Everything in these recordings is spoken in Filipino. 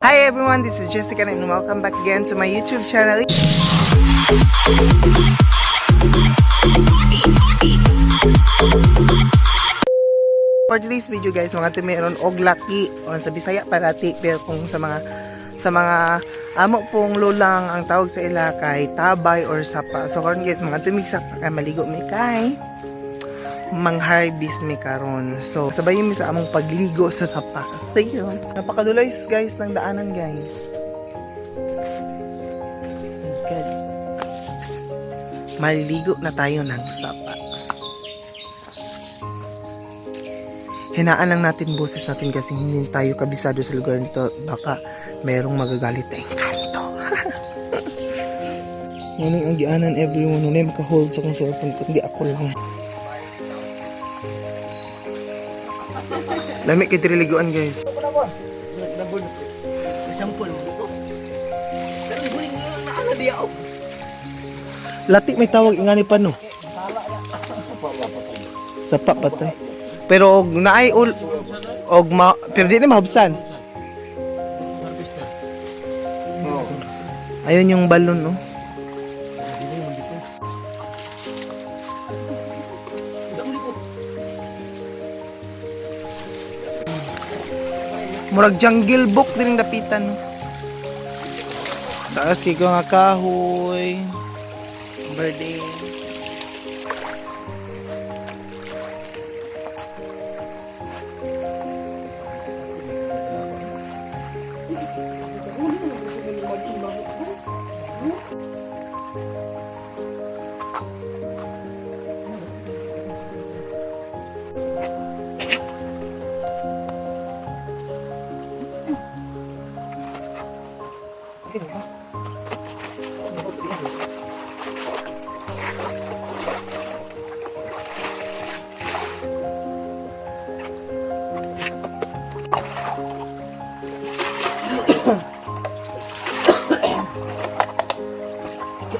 Hi everyone, this is Jessica and welcome back again to my YouTube channel. For today's video guys, mga tumiron og laki o sa Bisaya parati, pero kung sa mga amo pong lulang ang tawag sa ila kay tabay or sapa. So karon guys, mga tumigsa kay maligo mi kay mang-harvest mi karon. So sabayin mi sa among pagligo sa sapa. So yun, napakadulay guys ng daanan guys. Good. Maliligo na tayo ng sapa. Hinaan lang natin boses natin kasi hindi tayo kabisado sa lugar nito. Baka merong magagalit na engkanto. Ngunit ang gianan everyone, ngunit makahold sa kong cellphone ko, hindi ako lang. Lamig kayo tiliguan guys. Lati may tawag ingani pa no. Sapa patay. Pero og naay pero di na mahabsan. Ayun yung balon no. Murag jungle book din dapitan no. Taas kay ko nga kahoy. Birthday.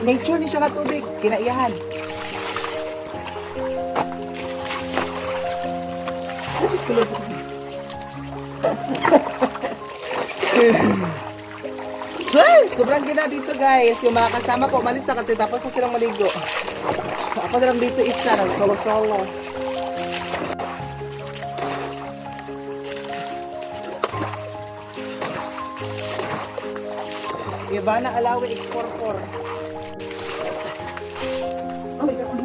Nature ni siya nga tubig, kinaiyahan. Sobrang gina dito guys. Yung mga kasama ko, umalis na kasi tapos na silang maligo. Ako na lang dito isa, nag-solo-solo. Ivana Alawi X44. Oh my God.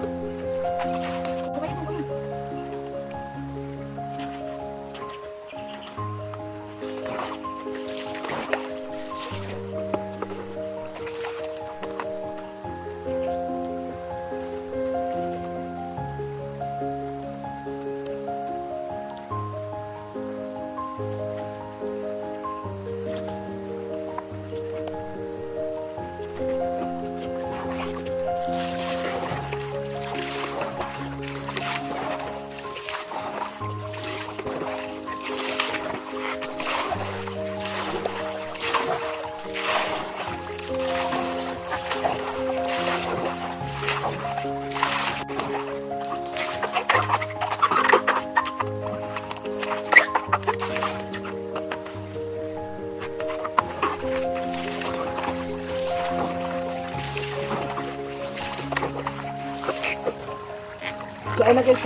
Ay na guys,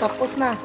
tapos na.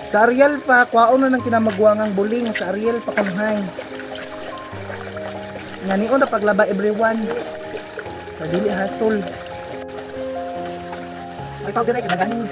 Sa Ariel pa, kwaon na ng kinamagwangang buling. Sa Ariel pa kunuhay. Nga niyo na paglaba everyone. Padili hasol. Ay, pag dinay, kinaganin.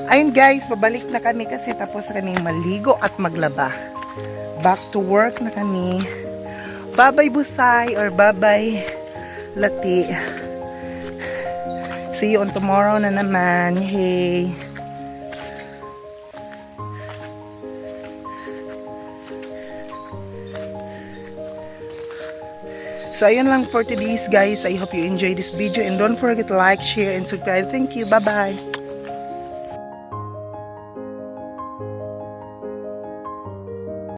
Ayun guys, pabalik na kami kasi tapos kaming maligo at maglaba. Back to work na kami. Bye-bye Busay or bye-bye Lati. See you on tomorrow na naman. Hey. So ayun lang for today's guys. I hope you enjoy this video and don't forget to like, share, and subscribe. Thank you. Bye-bye.